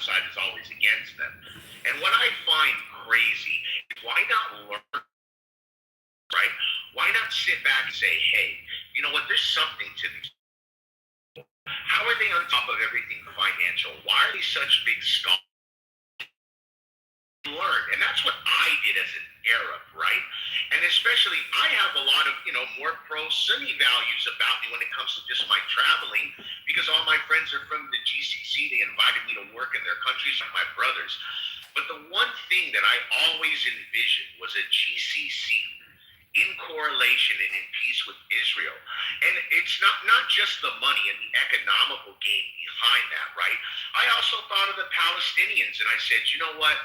side is always against them. And what I find crazy is why not learn, right? Why not sit back and say, hey, you know what, there's something to these. How are they on top of everything financial? Why are they such big scholars? Learn. And that's what I did as an Arab, right? And especially, I have a lot of, more pro-Sunni values about me when it comes to just my traveling, because all my friends are from the GCC. They invited me to work in their countries like my brothers. But the one thing that I always envisioned was a GCC in correlation and in peace with Israel. And it's not just the money and the economical gain behind that, right? I also thought of the Palestinians, and I said, you know what?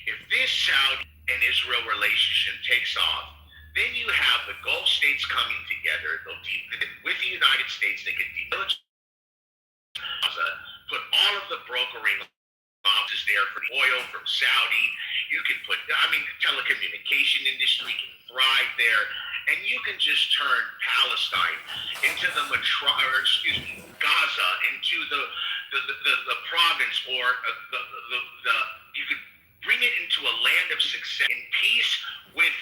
If this Saudi and Israel relationship takes off, then you have the Gulf states coming together. With the United States, they can demilitarize Gaza, put all of the brokering offices there for the oil from Saudi. You can put, the telecommunication industry can thrive there, and you can just turn Palestine into Gaza into the province, or you could bring it into a land of success in peace with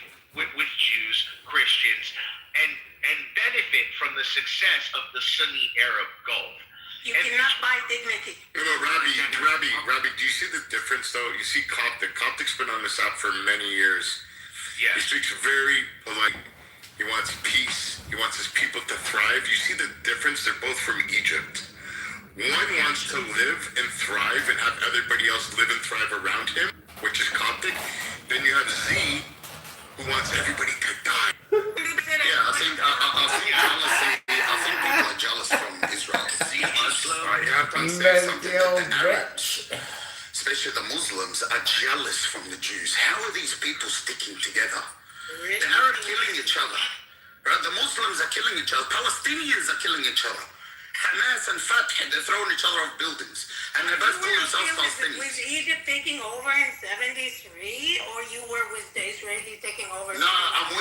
Jews, Christians, and benefit from the success of the Sunni Arab Gulf. You cannot buy dignity. Rabbi, do you see the difference though? You see Coptic. Coptic's been on this app for many years. Yeah. He speaks very polite. He wants peace. He wants his people to thrive. You see the difference? They're both from Egypt. One wants to live and thrive and have everybody else live and thrive around him, which is Coptic. Then you have Z, who wants everybody to die. Yeah, I think people are jealous from Israel. You have to say something that the Arabs, especially the Muslims, are jealous from the Jews. How are these people sticking together? The Arabs killing each other. Right? The Muslims are killing each other. Palestinians are killing each other. Hamas and Fatah, they're throwing each other off buildings. And they both call themselves Palestinians. Was Egypt taking over in 73, or you were with the Israelis taking over? No, I'm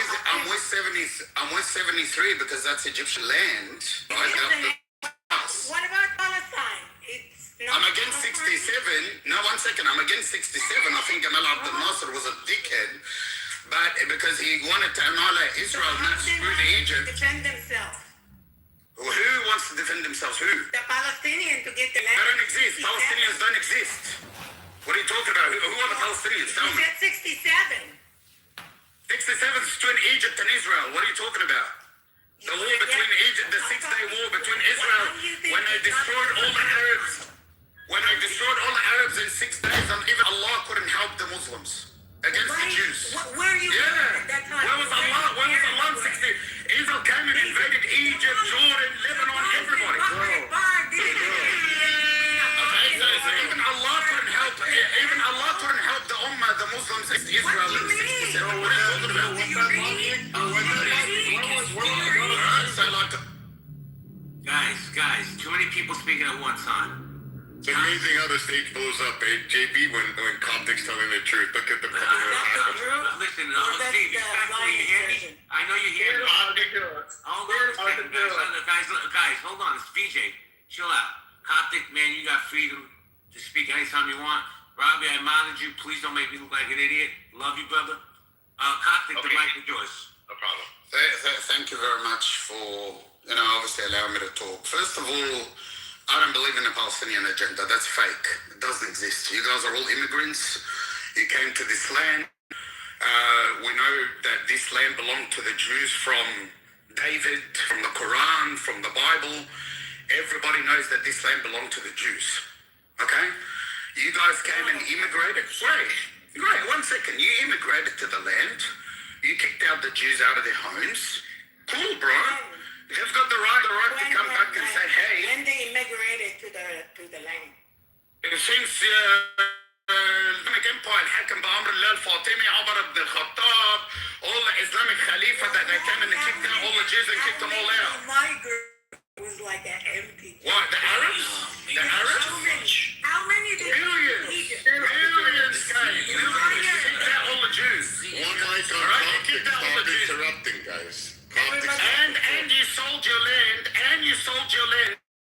with 73 because that's Egyptian land. Right? What about Palestine? I'm against 67. No, 1 second. I'm against 67. I think Gamal Abdel Nasser was a dickhead. But because he wanted to annihilate Israel, not screw the Egypt. Defend themselves. Who wants to defend themselves? Who? The Palestinians to get the land. They don't exist. Palestinians don't exist. What are you talking about? Who are the Palestinians? Tell me. You said 67. 67 is between Egypt and Israel. What are you talking about? The war between Egypt, the 6-day war between Israel, when they destroyed all the Arabs. When they destroyed all the Arabs in 6 days, and even Allah couldn't help the Muslims against the Jews. Where are you at that time? Where was Allah? Where was Allah in 60? Israel came and invaded Egypt, Jordan, Lebanon, everybody. Okay, so even Allah couldn't help. Even Allah couldn't help the Ummah, the Muslims, Israel in 67. What are you talking about? Guys, too many people speaking at one time. it's amazing how the stage blows up, JB, when Coptic's telling the truth. Look at the Listen, Steve, respectfully, you hear me? I know you hear me. Hold on a second, guys, hold on. It's VJ. Chill out. Coptic, man, you got freedom to speak anytime you want. Robbie, I modded you. Please don't make me look like an idiot. Love you, brother. Coptic, okay. The mic is yours. No problem. Thank you very much for, obviously allowing me to talk. First of all, I don't believe in a Palestinian agenda. That's fake. It doesn't exist. You guys are all immigrants. You came to this land. We know that this land belonged to the Jews from David, from the Quran, from the Bible. Everybody knows that this land belonged to the Jews. Okay? You guys came and immigrated. Wait, 1 second. You immigrated to the land. You kicked out the Jews out of their homes. Cool, bro. They've got the right to come back and say, hey. When they immigrated to the land. Since Islamic Empire الحاكم بأمر الله الفاطمي عمر بن الخطاب, all the Islamic Khalifa that they came and they kicked out all the Jews and kicked them all out. My group was like an empty. What, the Arabs? The Arabs? How many did Millions, guys. You kicked out all the Jews. One mic on Coptic, stop interrupting, guys. And you sold your land,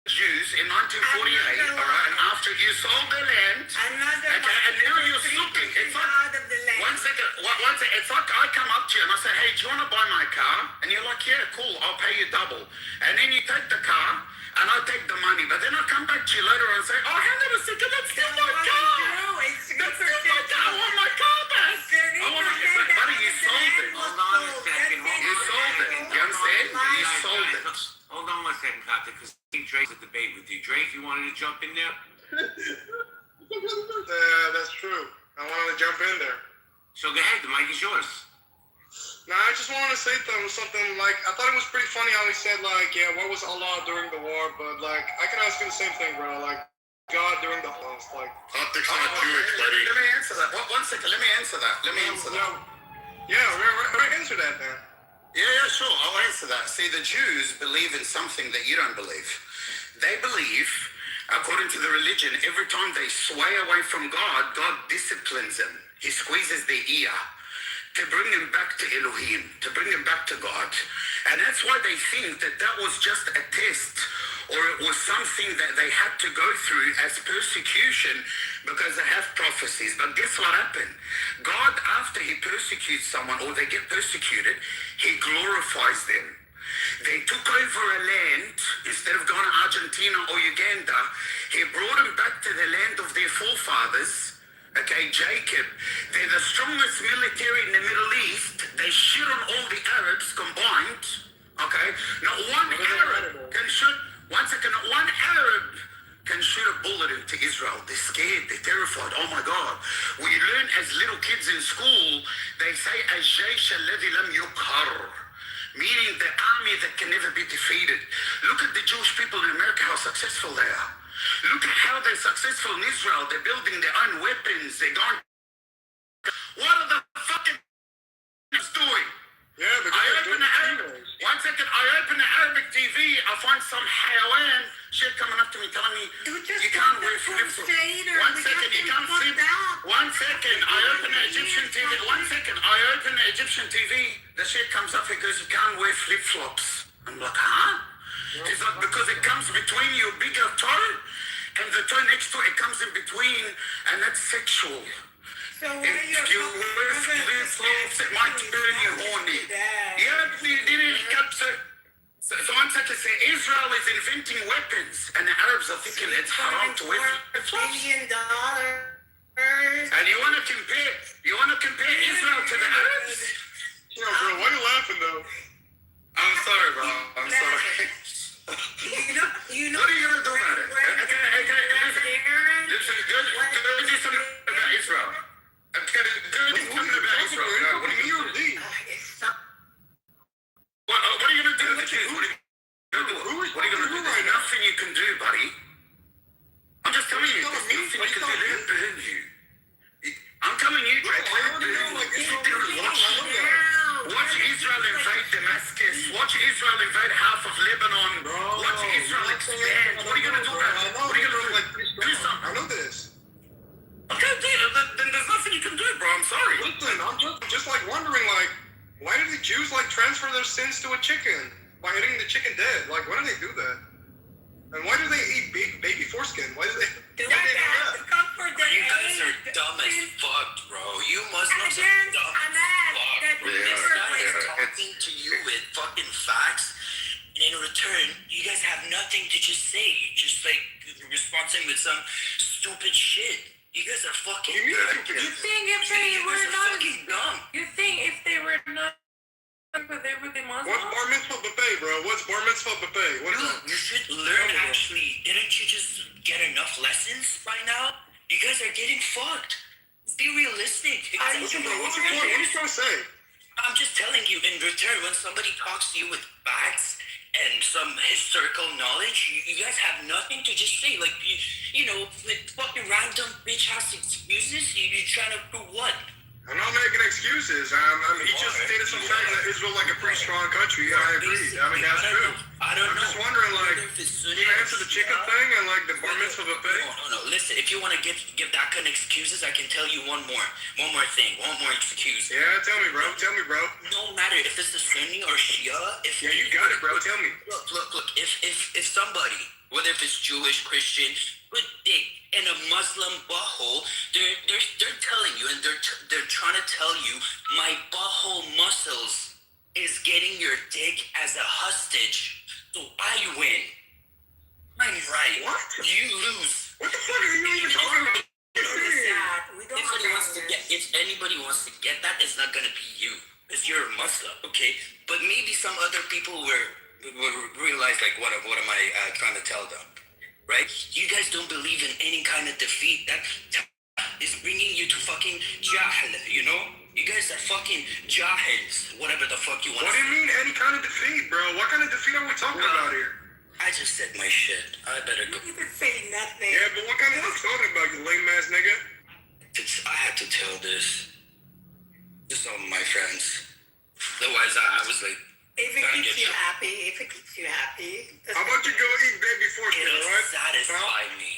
Jews, in 1948, all right? And after you sold the land, Another Okay, and now you're snooping. It's like, out of the land. one second. It's like I come up to you and I say, hey, do you want to buy my car? And you're like, yeah, cool, I'll pay you double. And then you take the car and I take the money. But then I come back to you later and say, oh, hang on a second, that's still my car. That's still my car. I want my car back. I want my car back. Buddy, you sold it. Hold on a second. You sold it. You understand? You sold it. Hold on one second, Coptic, because Drake's a debate with you. Drake, you wanted to jump in there? Yeah, that's true. I wanted to jump in there. So go ahead, the mic is yours. Now, I just wanted to say something like, I thought it was pretty funny how he said, like, yeah, what was Allah during the war? But, like, I can ask you the same thing, bro. Like, God during the Holocaust. Like, Optics not Jewish, buddy. Let me answer that. One second. Let me answer that. yeah, right, answer that, man. Yeah, sure. I'll answer that. See, the Jews believe in something that you don't believe. They believe, according to the religion, every time they sway away from God, God disciplines them. He squeezes their ear to bring them back to Elohim, to bring them back to God. And that's why they think that that was just a test, or it was something that they had to go through as persecution because they have prophecies. But guess what happened? God, after he persecutes someone or they get persecuted, he glorifies them. They took over a land. Instead of going to Argentina or Uganda, he brought them back to the land of their forefathers. Okay, Jacob. They're the strongest military in the Middle East. They shit on all the Arabs combined. Okay, not one Arab can shoot. One second, not one Arab can shoot a bullet into Israel. They're scared. They're terrified. Oh my God. We learn as little kids in school. They say الجيش الذي لم يقهر, meaning the army that can never be defeated. Look at the Jewish people in America, how successful they are. Look at how they're successful in Israel. They're building their own weapons. They're going. What are the fucking doing? Yeah, I open the Arabic. One second, I open the Arabic TV. I find some hayawan shit coming up to me telling me you can't wear flip-flops. One second, you can't flip. One second, I open the Egyptian TV. One second, I open the Egyptian TV. The shit comes up. It goes, you can't wear flip-flops. I'm like, huh? It's like because it comes between your bigger toe and the toe next to it comes in between, and that's sexual. So what are If you wear flip-flops, it might turn you horny. Yeah, so one second, say Israel is inventing weapons, and the Arabs are thinking it's haram to wear flip-flops. $1 billion. And you want to compare Israel to the Arabs? Yo, bro, why are you laughing, though? I'm sorry, bro. I'm sorry. You know What are you gonna do about it? Okay, listen, go do something about Israel. Okay, do something about Israel. What do you mean? What are you gonna do with the Jews? What are you gonna do? There's nothing you can do, buddy. I'm just telling you, there's nothing you can do. They'll burn you. I'm telling you, Drake. Watch Israel invade Damascus. Watch Israel invade half of Lebanon. Watch Israel expand. What are you gonna do about it? What are you gonna do? Do something. I know this. Okay, then there's nothing you can do, bro. I'm sorry. Listen, I'm just like wondering, like, why did the Jews like transfer their sins to a chicken by hitting the chicken dead? Like, why do they do that? And why do they eat baby foreskin? Why do they? You guys are dumb as fuck, bro. You Muslims are dumb as fuck, bro. This guy is talking to you with fucking facts, and in return, you guys have nothing to just say. You're just like responding with some stupid shit. You guys are fucking You think if they were not fucking dumb. You think if they were not but they were the Muslims? What's bar mitzvah buffet, bro? What's bar mitzvah buffet? What is that? You should learn actually. Didn't you just get enough lessons by now? You guys are getting fucked. Be realistic. Listen, bro, what's your point? What are you trying to say? I'm just telling you, in return, when somebody talks to you with facts and some historical knowledge, you guys have nothing to just say. Like, you know, like fucking random bitch-ass excuses. You're trying to prove what? I'm not making excuses. He just stated some facts that Israel like a pretty strong country, and I agree. I mean, that's true. I don't know. I'm just wondering, like, you answer the chicken thing and like the bar mitzvah buffet? No. Listen, if you want to give that kind of excuses, I can tell you one more thing, one more excuse. Yeah, tell me, bro. No matter if it's the Sunni or Shia, Yeah, you got it, bro. Tell me. Look. If somebody, whether if it's Jewish, Christian, put dick in a Muslim butthole, they're telling you, and they're trying to tell you, my butthole muscles is getting your dick as a hostage, so I win. I'm right. What? You lose. What the fuck are you even talking about? If anybody wants to get that, it's not gonna be you, because you're a Muslim, okay? But maybe some other people will realize, like, what am I trying to tell them, right? You guys don't believe in any kind of defeat. That is bringing you to fucking jahl, you know? You guys are fucking jahils, whatever the fuck you want. What do you mean any kind of defeat, bro? What kind of defeat are we talking about here? I just said my shit. I better go. You can say nothing. Yeah, but what kind of defeat are you talking about, you lame ass nigga? I had to tell this to some of my friends. Otherwise, I was like, If it keeps you happy. How about you go eat baby fortune, it'll alright? satisfy me.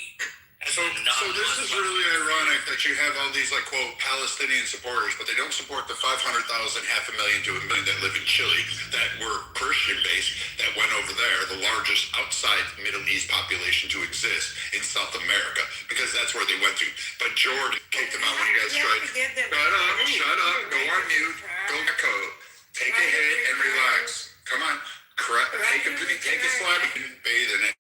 So this is really ironic that you have all these, like, quote, Palestinian supporters, but they don't support the 500,000, 500,000 to 1 million that live in Chile, that were Christian-based, that went over there, the largest outside Middle East population to exist in South America, because that's where they went to. But Jordan kicked them out when you guys tried. Shut up, go on mute, go back home, take a hit and relax. Come on, take a slab and bathe in it.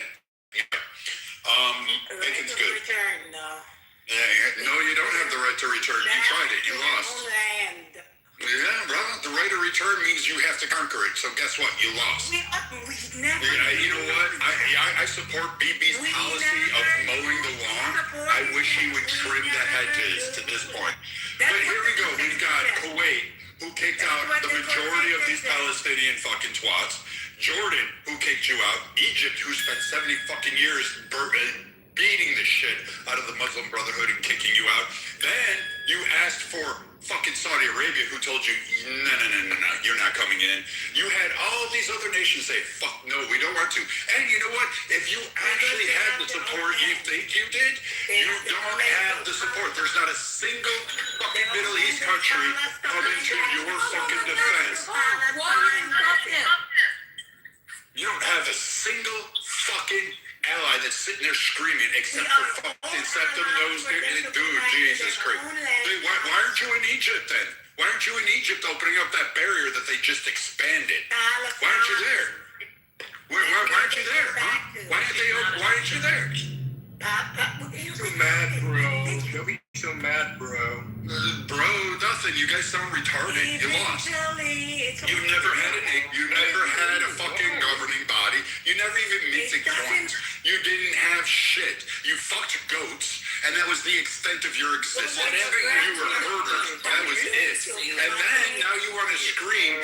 Bacon's good. Return, no. Yeah, no, you don't have the right to return. You tried it. You lost. Land. Yeah, brother. The right to return means you have to conquer it. So guess what? You lost. We never. Yeah, you know what? I support BB's policy of mowing the lawn. I wish he would trim the hedges to this point. But here we go. We've got Kuwait, who kicked out the majority of these Palestinian fucking twats. Jordan, who kicked you out. Egypt, who spent 70 fucking years beating the shit out of the Muslim Brotherhood and kicking you out. Then you asked for fucking Saudi Arabia, who told you, no, you're not coming in. You had all these other nations say, fuck no, we don't want to. And you know what? If you actually had the support you think you did, you don't have the support. There's not a single fucking Middle East country coming to your fucking defense. You don't have a single fucking ally that's sitting there screaming, except for fucking septum nose, dude, Jesus Christ. Why aren't you in Egypt then? Why aren't you in Egypt opening up that barrier that they just expanded? Why aren't you there? Why aren't you there? Huh? Why aren't you there? So mad, bro. Don't be so mad, bro. Bro, nothing. You guys sound retarded. You lost. You never had a fucking governing body. You never even minted coins. You didn't have shit. You fucked goats, and that was the extent of your existence. Whatever You were murdered. That was it. And then now you want to scream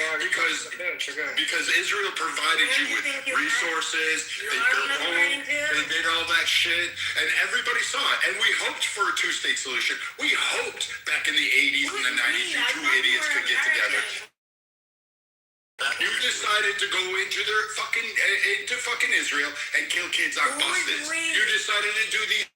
because Israel provided you with resources. They built homes. They did all that shit, and everybody saw it. And we hoped for a two-state solution. We hoped back in the 80s and the 90s you two idiots could get together. You decided to go into fucking Israel and kill kids on buses. You decided to do these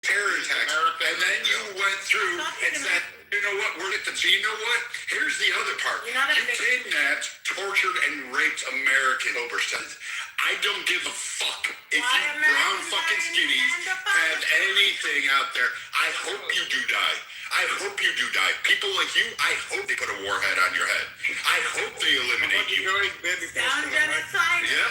terror attacks, and then you went through and said, you know what, you know what? Here's the other part. You kidnapped, tortured, and raped American overseas. I don't give a fuck if you brown fucking skinnies have anything out there. I hope you do die. I hope you do die. People like you, I hope they put a warhead on your head. I hope they eliminate you. Yeah.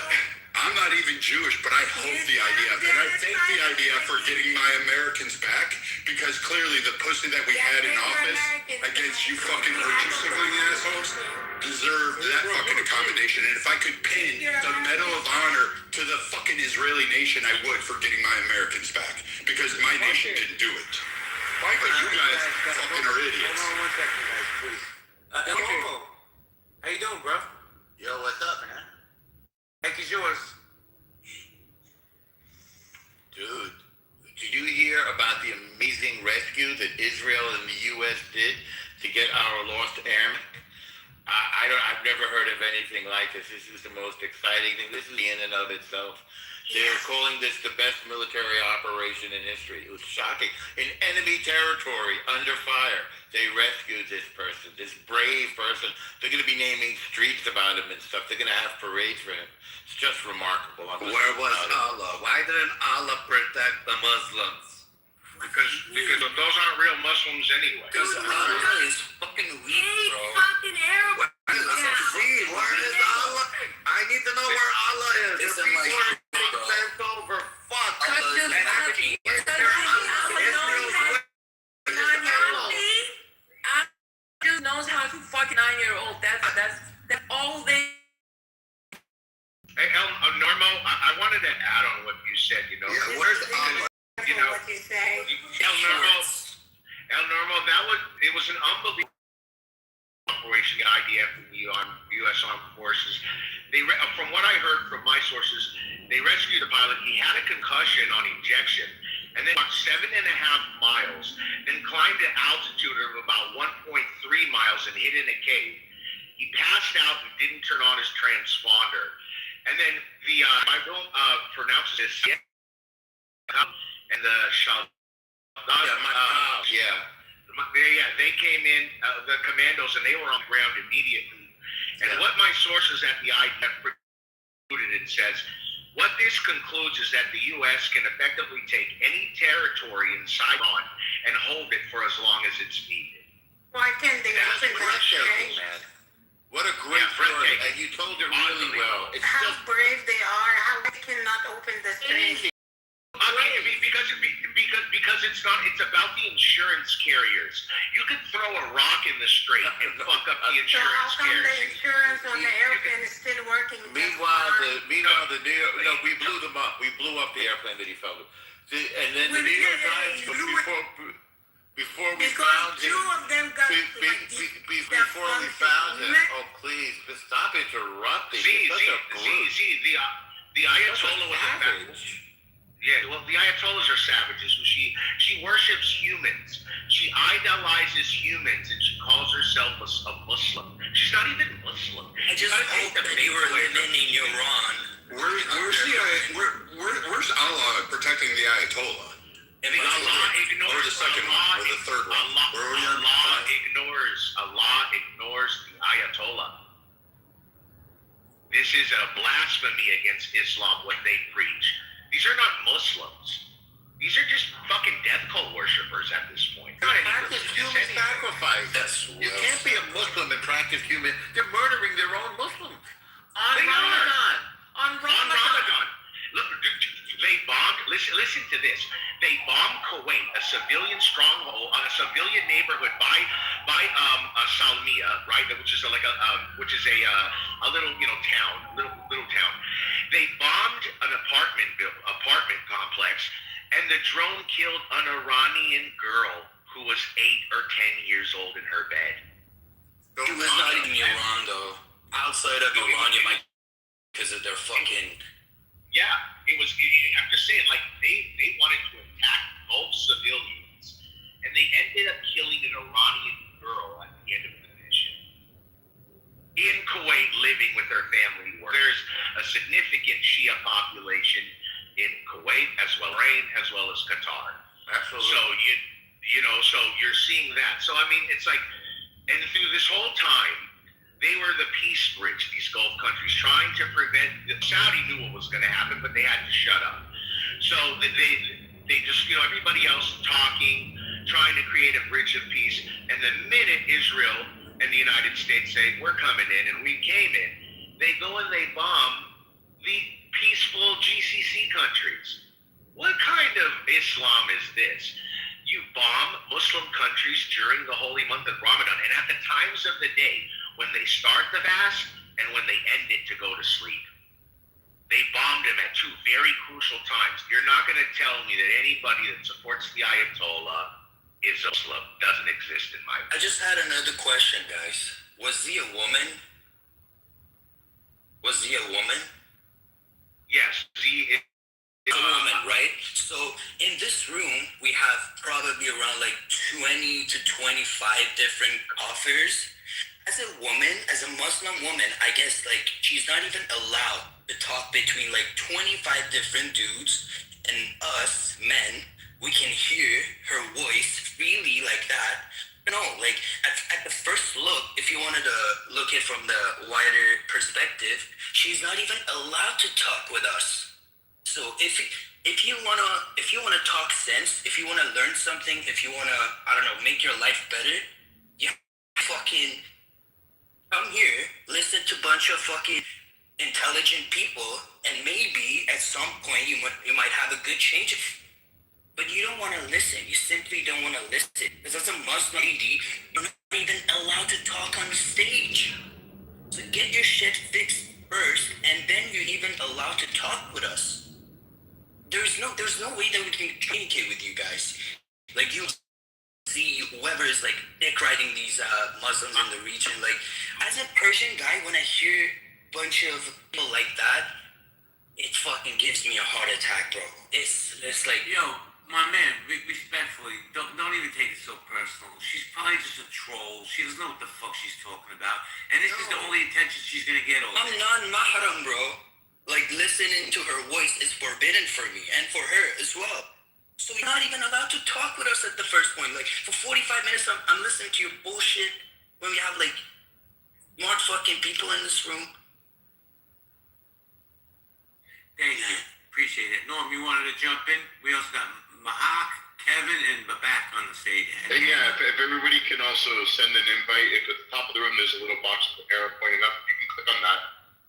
I'm not even Jewish, but I hope the IDF, and I thank the IDF for getting my Americans back, because clearly the pussy that we had in office against you fucking virtue signaling assholes deserved that fucking accommodation. And if I could pin the Medal of Honor to the fucking Israeli nation, I would, for getting my Americans back, because my nation didn't do it. But you guys fucking are idiots. Hold on 1 second, guys, please. Elmo, how you doing, bro? Yo, what's up, man? Mike is yours. Dude, did you hear about the amazing rescue that Israel and the U.S. did to get our lost airmen? I've never heard of anything like this. This is the most exciting thing. This is in and of itself. They're calling this the best military operation in history. It was shocking. In enemy territory, under fire, they rescued this person, this brave person. They're going to be naming streets about him and stuff. They're going to have parades for him. It's just remarkable. Where was Allah? Why didn't Allah protect the Muslims? Because those aren't real Muslims anyway. Because Allah is fucking weak, Hey, bro. fucking Arab. See, where is Allah? I need to know where Allah is. It's The in my people are being bro. sent over. Fuck. Allah is fucking Just knows how to fucking 9-year-old. That's all they. Hey, Normo, I wanted to add on what you said. Yeah, where's Allah? You know, What you say? El Normo, it was an unbelievable operation, the IDF and the U.S. Armed Forces. From what I heard from my sources, they rescued the pilot. He had a concussion on ejection, and then walked 7.5 miles, then climbed an altitude of about 1.3 miles and hid in a cave. He passed out and didn't turn on his transponder. And then I don't pronounce this, and the they came in, the commandos, and they were on the ground immediately. And what my sources at the IDF concluded, it says, what this concludes is that the U.S. can effectively take any territory inside on and hold it for as long as it's needed. Why can't they That's open that breathtaking, strange? man. What a great story, and you told it really well. It's How just brave they are, how they cannot open the strange. Because it's not. It's about the insurance carriers. You could throw a rock in the strait and fuck up the So how insurance come the carriers. insurance on the airplane is still working? meanwhile, the New York, we blew them up. We blew up the airplane that he fell with. And then the New York Times, before we found him, two of them got before we found him, oh please, stop interrupting. The Ayatollah was a savage. Yeah, well, the Ayatollahs are savages. She worships humans. She idolizes humans, and she calls herself a Muslim. She's not even Muslim. I just hope that they were living in Iran. Where's Allah protecting the Ayatollah? And Allah ignores or the second one, or the third one. Allah ignores the Ayatollah. This is a blasphemy against Islam, what they preach. These are not Muslims. These are just fucking death cult worshippers at this point. Practice human sacrifice. You can't be a Muslim and practice human. They're murdering their own Muslims. On Ramadan. Look, they bombed. Listen to this. They bombed Kuwait, a civilian stronghold, a civilian neighborhood by Salmiya, right? Which is a little town, little town. They bombed an apartment complex, and the drone killed an Iranian girl who was 8 or 10 years old in her bed. It was not even Iran, though. Outside of Iran, you might, because of their fucking. Yeah, it was. I'm just saying, like they wanted to attack both civilians, and they ended up killing an Iranian girl at the end of the mission. In Kuwait, living with her family. There's a significant Shia population in Kuwait as well, as well as Qatar. Absolutely. So so you're seeing that. So I mean, it's like, and through this whole time, they were the peace bridge, these Gulf countries, trying to prevent. Saudi knew what was going to happen, but they had to shut up. So they just, everybody else talking, trying to create a bridge of peace. And the minute Israel and the United States say, we're coming in, and we came in, they go and they bomb the peaceful GCC countries. What kind of Islam is this? You bomb Muslim countries during the holy month of Ramadan, and at the times of the day when they start the fast and when they end it to go to sleep. They bombed him at two very crucial times. You're not going to tell me that anybody that supports the Ayatollah is Muslim. Doesn't exist in my I just had another question, guys. Was he a woman? Yes, he is a woman, right? So in this room, we have probably around like 20 to 25 different offers. As a woman, as a Muslim woman, I guess like she's not even allowed to talk between like 25 different dudes, and us men, we can hear her voice freely like that. Like at the first look, if you want to wanted to look at from the wider perspective, she's not even allowed to talk with us. So if you wanna talk sense, if you wanna learn something, if you wanna, I don't know, make your life better, you fucking come here, listen to a bunch of fucking intelligent people, and maybe at some point you might have a good change. But you don't want to listen. You simply don't want to listen. Because as a Muslim lady, you're not even allowed to talk on the stage. So get your shit fixed first, and then you're even allowed to talk with us. There's no way that we can communicate with you guys. Like, you see whoever is like dick riding these Muslims in the region. Like, as a Persian guy, when I hear a bunch of people like that, it fucking gives me a heart attack, bro. It's like, Yo, my man, respectfully, don't even take it so personal. She's probably just a troll. She doesn't know what the fuck she's talking about. And this is the only attention she's gonna get over. I'm non-mahram, bro. Like, listening to her voice is forbidden for me and for her as well. So you're not even allowed to talk with us at the first point. Like, for 45 minutes, I'm listening to your bullshit when we have, like, smart fucking people in this room. Thank you. Appreciate it. Norm, you wanted to jump in? We also got Mahak, Kevin, and Babak on the stage. Yeah, if everybody can also send an invite, if at the top of the room there's a little box with the arrow pointing up, you can click on that,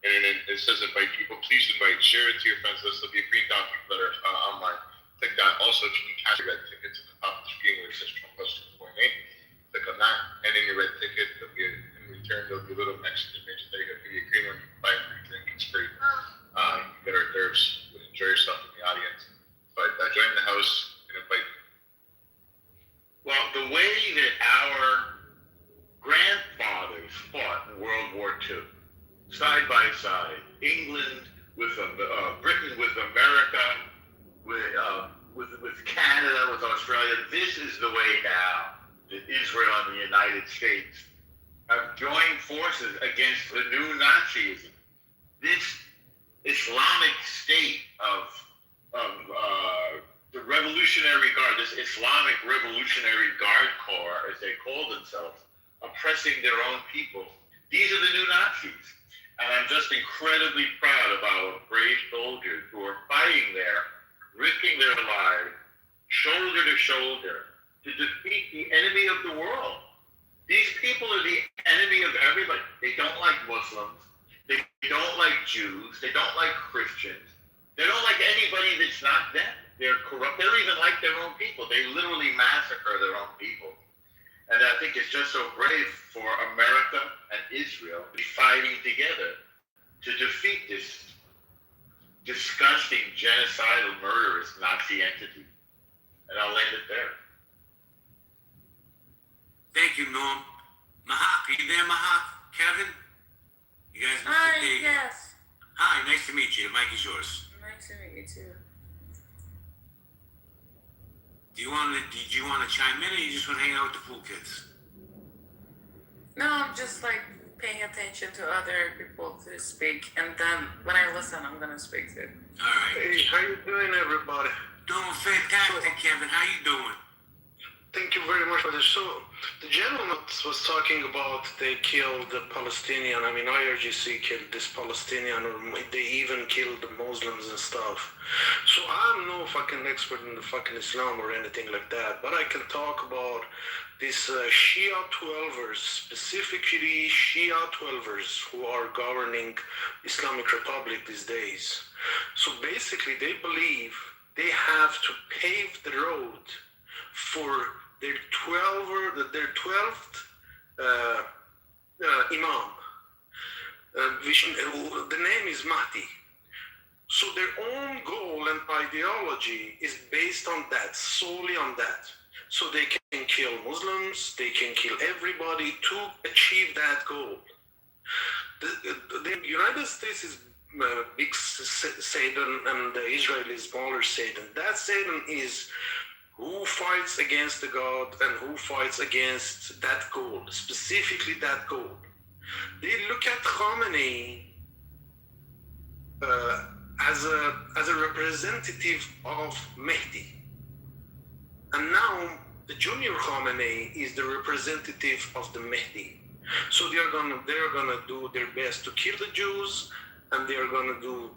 and then it says invite people. Please invite, share it to your friends list. There'll be a green dot people that are online. Click that. Also, if you can catch your red ticket to the top of the screen where it says Trump Plus 2.8, click on that, and in your red ticket, there'll be in return, there'll be a little Mexican image there. There'll be a green one. You can buy a free drink. It's free. You can get hors d'oeuvres. Enjoy yourself in the audience. But join the house and invite. Well, the way that our grandfathers fought in World War II, side by side, England with Britain with America, with Canada, with Australia, this is the way now that Israel and the United States have joined forces against the new Nazism. This Islamic state of the Revolutionary Guard, this Islamic Revolutionary Guard Corps, as they call themselves, oppressing their own people. These are the new Nazis. And I'm just incredibly proud of our brave soldiers who are fighting there, risking their lives, shoulder to shoulder, to defeat the enemy of the world. These people are the enemy of everybody. They don't like Muslims. They don't like Jews. They don't like Christians. They don't like anybody that's not them. They're corrupt. They don't even like their own people. They literally massacre their own people. And I think it's just so brave for America and Israel to be fighting together to defeat this disgusting, genocidal, murderous Nazi entity. And I'll end it there. Thank you, Norm. Mahak, are you there, Mahak? Kevin? You guys Hi, there you go. yes. Hi, nice to meet you. The mic is yours. Nice to meet you too. Did you want to chime in, or you just want to hang out with the cool kids? No, I'm just like paying attention to other people to speak, and then when I listen, I'm gonna speak too. All right. Hey, how you doing, everybody? Doing fantastic, Kevin. How you doing? Thank you very much for this. So, the gentleman was talking about they killed the Palestinian. I mean, IRGC killed this Palestinian, or they even killed the Muslims and stuff. So, I'm no fucking expert in the fucking Islam or anything like that, but I can talk about these Shia 12ers, specifically Shia 12ers who are governing Islamic Republic these days. So, basically, they believe they have to pave the road for their 12th imam, which the name is Mahdi. So their own goal and ideology is based on that, solely on that. So they can kill Muslims, they can kill everybody to achieve that goal. The United States is big Satan and the Israel is smaller Satan. That Satan is who fights against the God and who fights against that goal, specifically that goal. They look at Khamenei as a representative of Mehdi. And now the junior Khamenei is the representative of the Mehdi. So they're gonna do their best to kill the Jews, and they're gonna do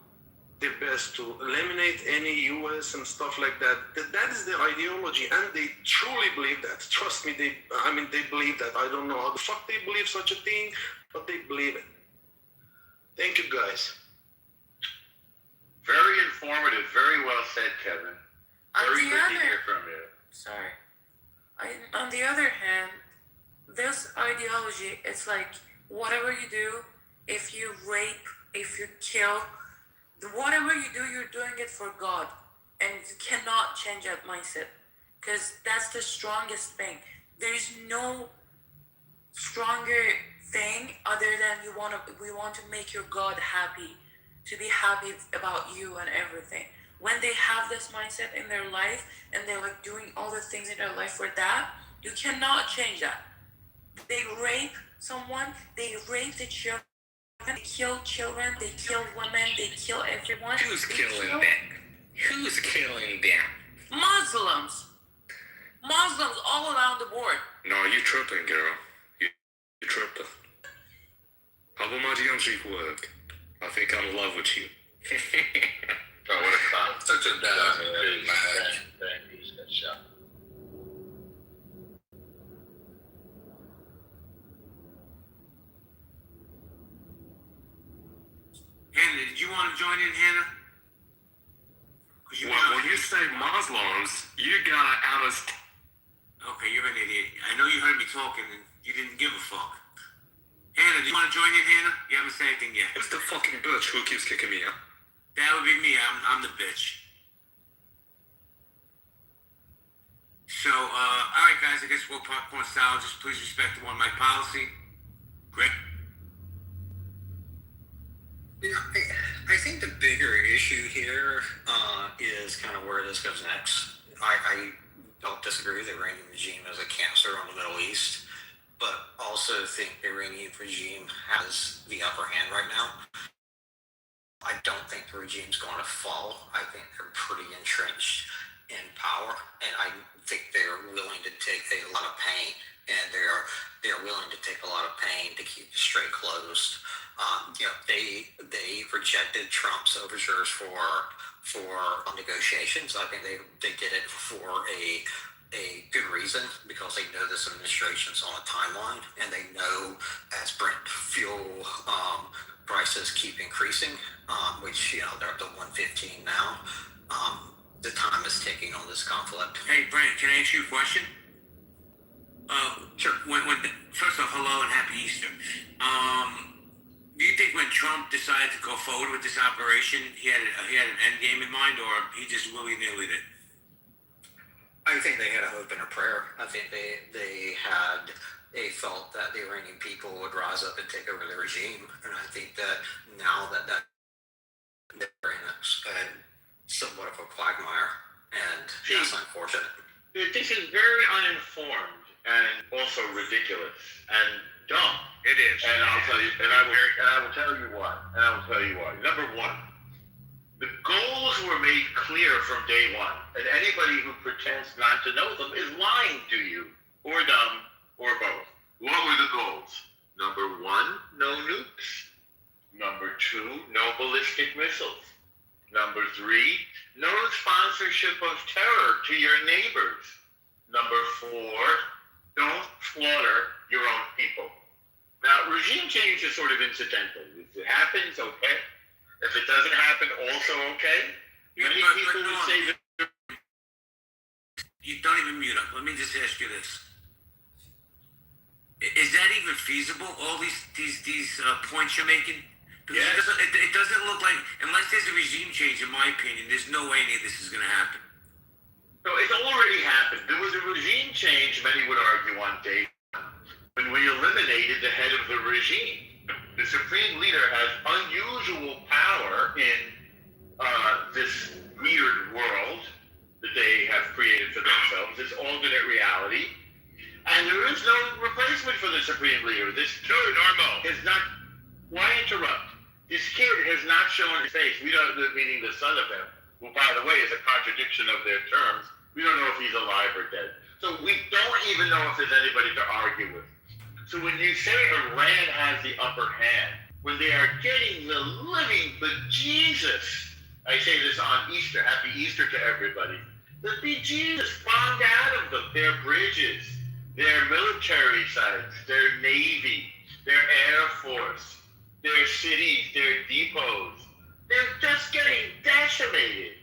their best to eliminate any U.S. and stuff like that. That is the ideology, and they truly believe that. Trust me, they believe that. I don't know how the fuck they believe such a thing, but they believe it. Thank you, guys. Very informative. Very well said, Kevin. Very good to hear from you. Sorry. On the other hand, this ideology, it's like whatever you do, if you rape, if you kill, whatever you do, you're doing it for God, and you cannot change that mindset, because that's the strongest thing. There is no stronger thing other than we want to make your God happy, to be happy about you and everything. When they have this mindset in their life and they're like doing all the things in their life for that, you cannot change that. They rape someone, they rape the children, they kill children, they kill women, they kill everyone. Who's killing them? Who's killing them? Muslims all around the board. No, you tripping, girl. You tripping. How about my geometry work? I think I'm in love with you. Oh, what a clown. Such a big match. He's got shot. Hannah, did you want to join in, Hannah? Well, when you say Muslims, you got out of... Okay, you're an idiot. I know you heard me talking and you didn't give a fuck. Hannah, do you want to join in, Hannah? You haven't said anything yet. It's the fucking bitch who keeps kicking me out. That would be me. I'm the bitch. So, all right, guys. I guess we'll popcorn style. Just please respect the one mic policy. Greg? Yeah, I think the bigger issue here is kind of where this goes next. I don't disagree the Iranian regime is a cancer on the Middle East, but also think the Iranian regime has the upper hand right now. I don't think the regime's going to fall. I think they're pretty entrenched in power, and I think they're willing to take a lot of pain, and they're willing to take a lot of pain to keep the strait closed. They rejected Trump's overtures for negotiations. I think they did it for a good reason, because they know this administration's on a timeline, and they know as Brent fuel prices keep increasing, which they're up to 115 now. The time is ticking on this conflict. Hey, Brent, can I ask you a question? Sure. First off, hello and happy Easter. Do you think when Trump decided to go forward with this operation, he had an end game in mind, or he just willy-nilly did? I think they had a hope and a prayer. I think they felt that the Iranian people would rise up and take over the regime, and I think that now that they're in a somewhat of a quagmire, and that's unfortunate. This is very uninformed and also ridiculous and dumb. It is. And I'll tell you, and I will tell you why. Number one, the goals were made clear from day one, and anybody who pretends not to know them is lying to you, or dumb, or both. What were the goals? Number one, no nukes. Number two, no ballistic missiles. Number three, no sponsorship of terror to your neighbors. Number four, don't slaughter your own people. Now, regime change is sort of incidental. If it happens, okay. If it doesn't happen, also okay. Many people would say that. You don't even mute up. Let me just ask you this. Is that even feasible, all these points you're making? Because yes. It doesn't look like, unless there's a regime change, in my opinion, there's no way any of this is going to happen. So it's already happened. There was a regime change, many would argue, on day one, when we eliminated the head of the regime. The supreme leader has unusual power in this weird world that they have created for themselves, this alternate reality. And there is no replacement for the supreme leader. This kid is not. Why interrupt? This kid has not shown his face. We don't, meaning the son of him, who, by the way, is a contradiction of their terms. We don't know if he's alive or dead. So we don't even know if there's anybody to argue with. So when you say Iran has the upper hand, when they are getting the living bejesus, I say this on Easter, happy Easter to everybody, the bejesus bombed out of them, their bridges, their military sites, their navy, their air force, their cities, their depots. They're just getting decimated.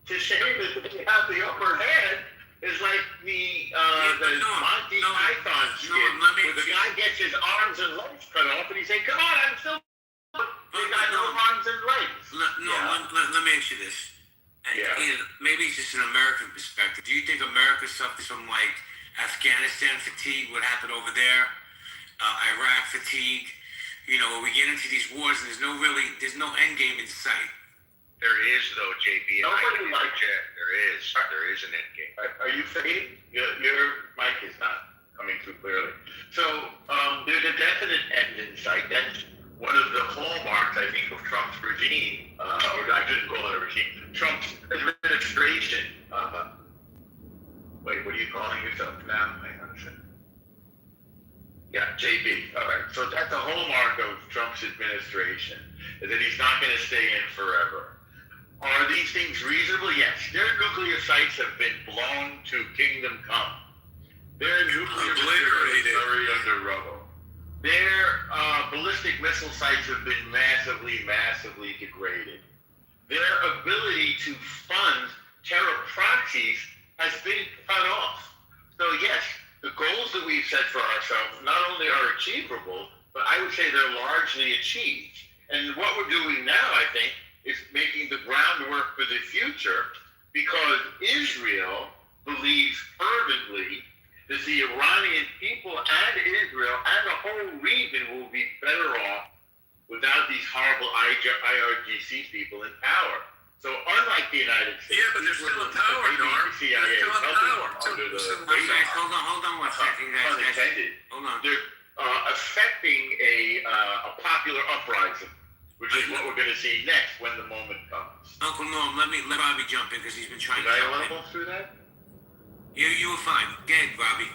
To say that they have the upper hand is like the Monty Python skit where the guy gets his arms and legs cut off and he says, come on, I'm still... They got no arms and legs. Let me ask you this. Maybe it's just an American perspective. Do you think America suffers from like Afghanistan fatigue, what happened over there, Iraq fatigue? You know, we get into these wars and there's no end game in sight. There is though, JB. Nobody likes it. There is an end game. Are you fading? Your mic is not coming through clearly. So there's a definite end in sight. That's one of the hallmarks, I think, of Trump's regime, or I shouldn't call it a regime, Trump's administration. Wait, what are you calling yourself now? Hang on a second. Yeah, JB. All right. So that's a hallmark of Trump's administration, is that he's not going to stay in forever. Are these things reasonable? Yes. Their nuclear sites have been blown to kingdom come. Their nuclear facilities are buried under rubble. Their ballistic missile sites have been massively degraded. Their ability to fund terror proxies has been cut off. So yes, the goals that we've set for ourselves not only are achievable, but I would say they're largely achieved. And what we're doing now, I think, is making the groundwork for the future, because Israel believes fervently that the Iranian people and Israel and the whole region will be better off without these horrible IRGC people in power. So unlike the United States, but they're still in power, Norm. CIA They're still in power. Hold on one second, guys. Unintended. Hold on. They're affecting a popular uprising, which is what we're going to see next when the moment comes. Uncle Norm, let Robbie jump in because he's been trying Did to I jump in. level through that? You were fine. Go ahead, Robbie.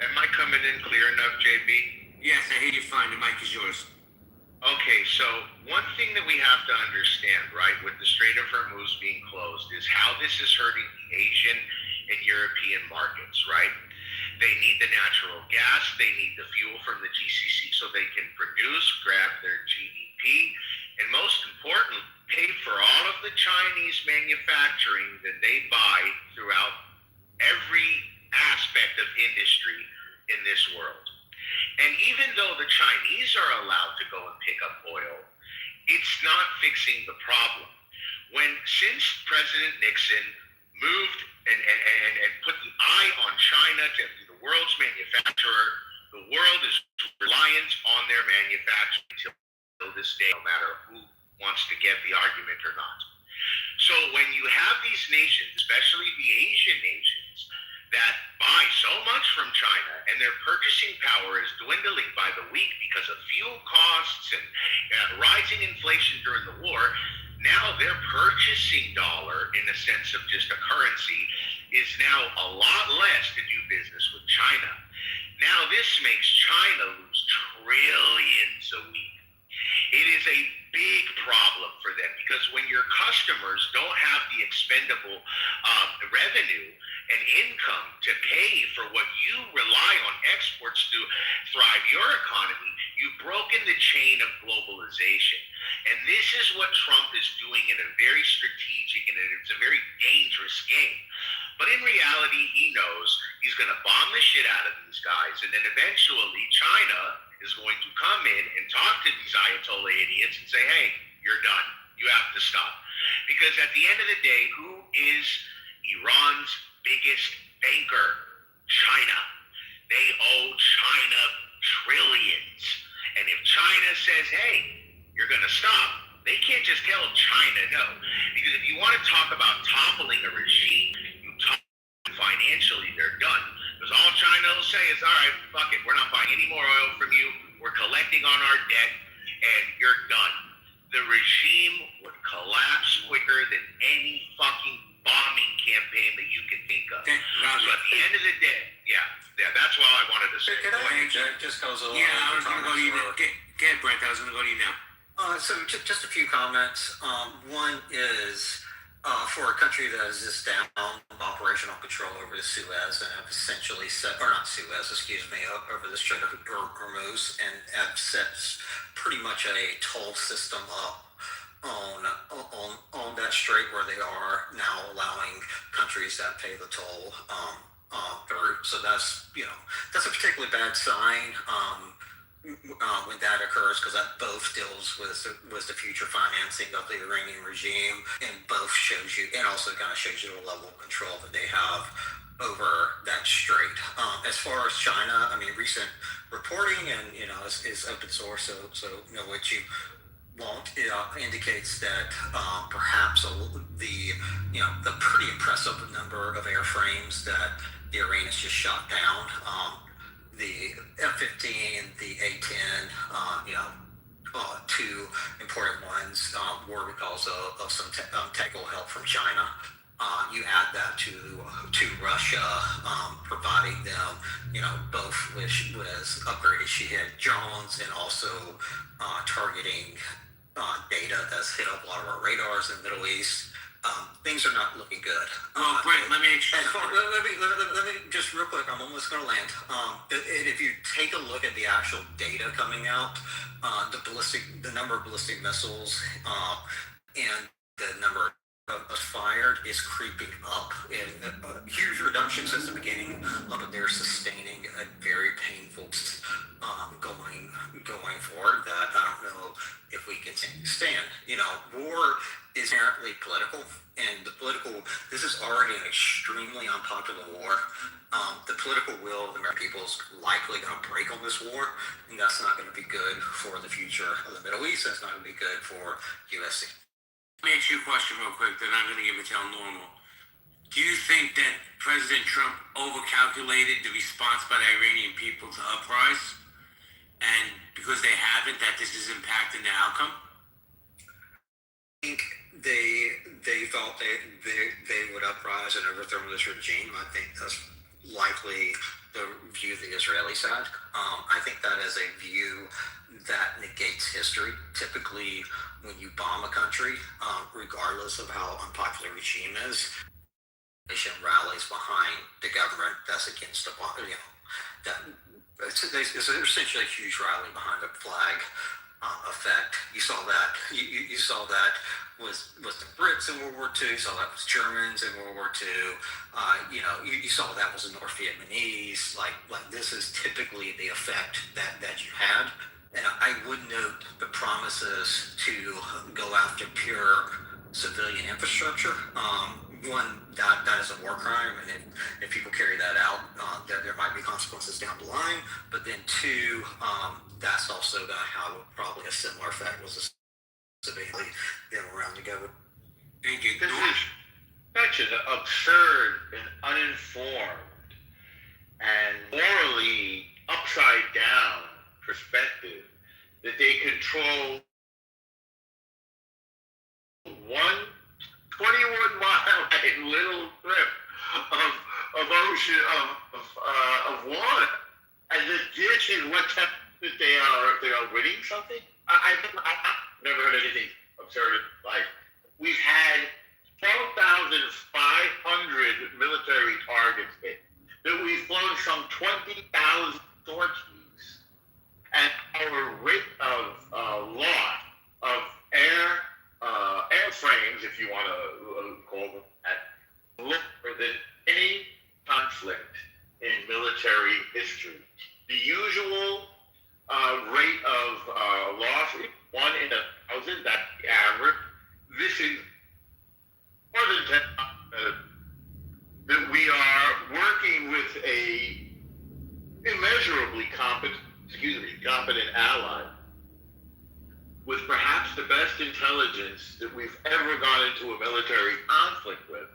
Am I coming in clear enough, JB? Yes, I hear you fine. The mic is yours. Okay, so one thing that we have to understand, right, with the Strait of Hormuz being closed is how this is hurting the Asian and European markets, right? They need the natural gas, they need the fuel from the GCC so they can produce, grab their GDP, and most important, pay for all of the Chinese manufacturing that they buy throughout every aspect of industry in this world. And even though the Chinese are allowed to go and pick up oil, it's not fixing the problem. Since President Nixon moved and put the eye on China to be the world's manufacturer, the world is reliant on their manufacturing till this day, no matter who wants to get the argument or not. So when you have these nations, especially the Asian nations, that buy so much from China and their purchasing power is dwindling by the week because of fuel costs and rising inflation during the war, now their purchasing dollar, in the sense of just a currency, is now a lot less to do business with China. Now this makes China lose trillions a week. It is a big problem for them because when your customers don't have the expendable revenue and income to pay for what you rely on exports to thrive your economy, you've broken the chain of globalization. And this is what Trump is doing in a very strategic and it's a very dangerous game. But in reality, he knows he's going to bomb the shit out of these guys, and then eventually China is going to come in and talk to these Ayatollah idiots and say, hey, you're done. You have to stop. Because at the end of the day, who is Iran's biggest banker? China. They owe China trillions. And if China says, hey, you're going to stop, they can't just tell China no. Because if you want to talk about toppling a regime, you topple financially, they're done. Because all China will say is, all right, fuck it, we're not buying any more oil from you, we're collecting on our debt, and you're done. The regime would collapse quicker than any fucking bombing campaign that you can think of. Okay, So at the end of the day, that's why I wanted to say. Could I interject just because of Yeah, I was going to go to you now. Get Brent, I was going to go to you now. So just a few comments. One is for a country that is just down operational control over the Suez and have essentially set, or not Suez, excuse me, over the Strait of Hormuz, and have set pretty much a toll system up on that strait where they are now allowing countries that pay the toll through. So that's that's a particularly bad sign. When that occurs, because that both deals with the future financing of the Iranian regime, and both shows you, and also kind of shows you the level of control that they have over that strait. As far as China, I mean, recent reporting and is open source, so what you won't indicates that perhaps the pretty impressive number of airframes that the Iranians just shot down. The F-15, the A-10, two important ones were because of some technical help from China. You add that to Russia providing them, both with upgraded Shahed drones and also targeting data that's hit up a lot of our radars in the Middle East. Things are not looking good. Well, Brent, let me just real quick. I'm almost going to land. If you take a look at the actual data coming out, the number of ballistic missiles and the number of fired is creeping up, and huge reduction since the beginning. But they're sustaining a very painful going forward that I don't know if we continue to stand. War is inherently political, and this is already an extremely unpopular war. The political will of the American people is likely going to break on this war, and that's not going to be good for the future of the Middle East. That's not going to be good for USC. Let me ask you a question real quick, then I'm going to give it to El Normal. Do you think that President Trump overcalculated the response by the Iranian people to uprise? And because they haven't, that this is impacting the outcome? I think they thought they would uprise and overthrow this regime. I think that's likely the view the Israelis had. I think that is a view that negates history. Typically, when you bomb a country, regardless of how unpopular a regime is, the nation rallies behind the government that's against the bomb. It's essentially a huge rally behind the flag effect. You saw that. You saw that with the Brits in World War II. You saw that with Germans in World War II. You saw that was the North Vietnamese. Like this is typically the effect that you had. And I would note the promises to go after pure civilian infrastructure. One, that is a war crime, and if people carry that out, there might be consequences down the line. But then two, that's also going to have probably a similar effect with the civilian them around to go. Thank you. This is such an absurd and uninformed and morally upside down perspective that they control 21-mile little strip of ocean of water, and the ditch is what that they are winning something. I've never heard anything absurd in life. We've had 12,500 military targets hit. That we've flown some 20,000 sorties, and our rate of loss of airframes, if you want to call them that, lower than any conflict in military history. The usual rate of loss, 1 in 1,000, that's the average. This is more than 10 that we are working with a immeasurably competent ally with perhaps the best intelligence that we've ever gone into a military conflict with,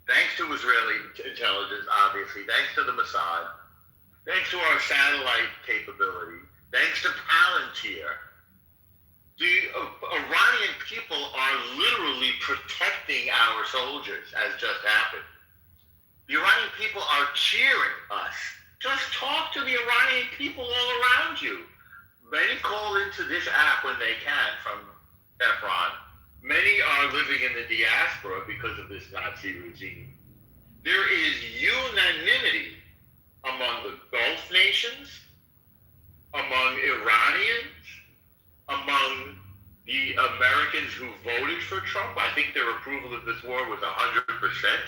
thanks to Israeli intelligence, obviously, thanks to the Mossad, thanks to our satellite capability, thanks to Palantir. The Iranian people are literally protecting our soldiers, as just happened. The Iranian people are cheering us. Just talk to the Iranian people all around you. Many call into this app when they can from Tehran. Many are living in the diaspora because of this Nazi regime. There is unanimity among the Gulf nations, among Iranians, among the Americans who voted for Trump. I think their approval of this war was 100%.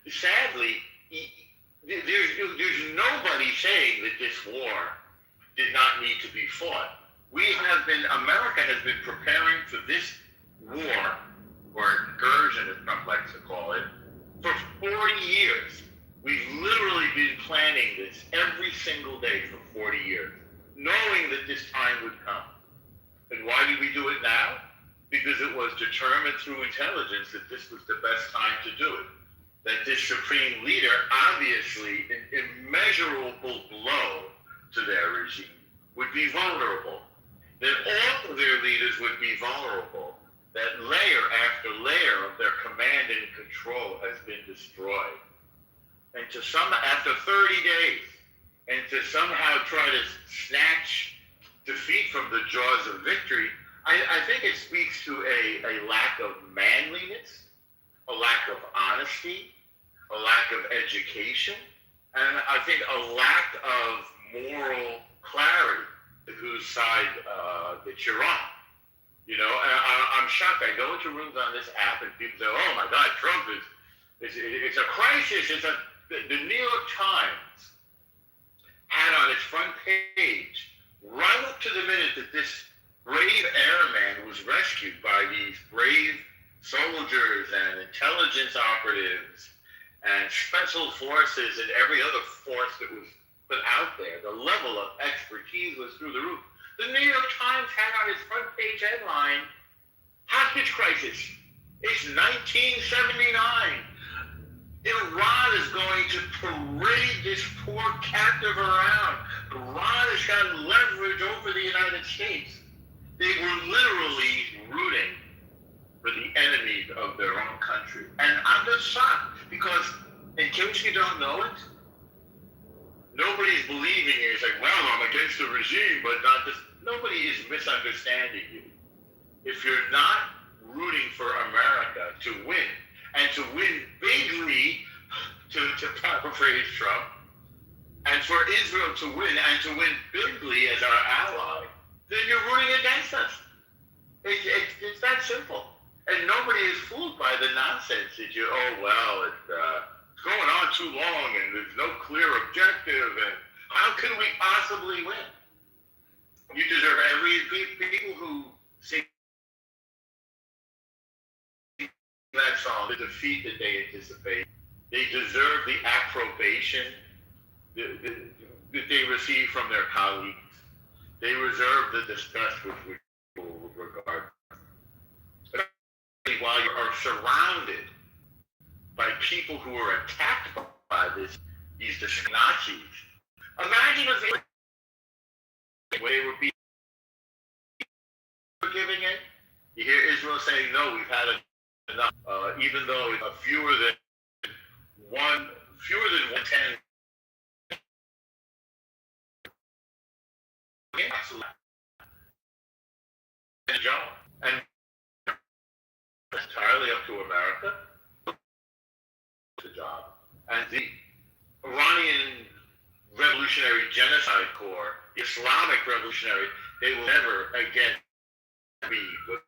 Sadly, there's nobody saying that this war did not need to be fought. America has been preparing for this war, or incursion, as Trump likes to call it, for 40 years. We've literally been planning this every single day for 40 years, knowing that this time would come. And why did we do it now? Because it was determined through intelligence that this was the best time to do it. That this supreme leader, obviously an immeasurable blow to their regime, would be vulnerable. That all of their leaders would be vulnerable. That layer after layer of their command and control has been destroyed. And after 30 days, and to somehow try to snatch defeat from the jaws of victory, I think it speaks to a lack of manliness, a lack of honesty, a lack of education, and I think a lack of moral clarity to whose side that you're on. You know, I'm shocked. I go into rooms on this app and people say, "Oh my God, Trump it's a crisis." The New York Times had on its front page, right up to the minute that this brave airman was rescued by these brave soldiers and intelligence operatives and special forces and every other force that was put out there. The level of expertise was through the roof. The New York Times had on its front page headline, "Hostage Crisis. It's 1979. Iran is going to parade this poor captive around. Iran has got leverage over the United States." They were literally rooting for the enemies of their own country. And I'm just shocked because, in case you don't know it, nobody's believing it. It's like, well, I'm against the regime, but not this. Nobody is misunderstanding you. If you're not rooting for America to win, and to win bigly, to paraphrase Trump, and for Israel to win, and to win bigly as our ally, then you're rooting against us. It's that simple. And nobody is fooled by the nonsense that it's going on too long, and there's no clear objective, and how can we possibly win? You deserve people who sing that song, the defeat that they anticipate. They deserve the approbation that they receive from their colleagues. They deserve the disgust with which people will regard. While you are surrounded by people who are attacked by these Nazis, imagine if they were being forgiving it. You hear Israel saying, "No, we've had enough," even though it's fewer than 110. And entirely up to America. The job. And the Iranian Revolutionary Genocide Corps, the Islamic Revolutionary, they will never again be what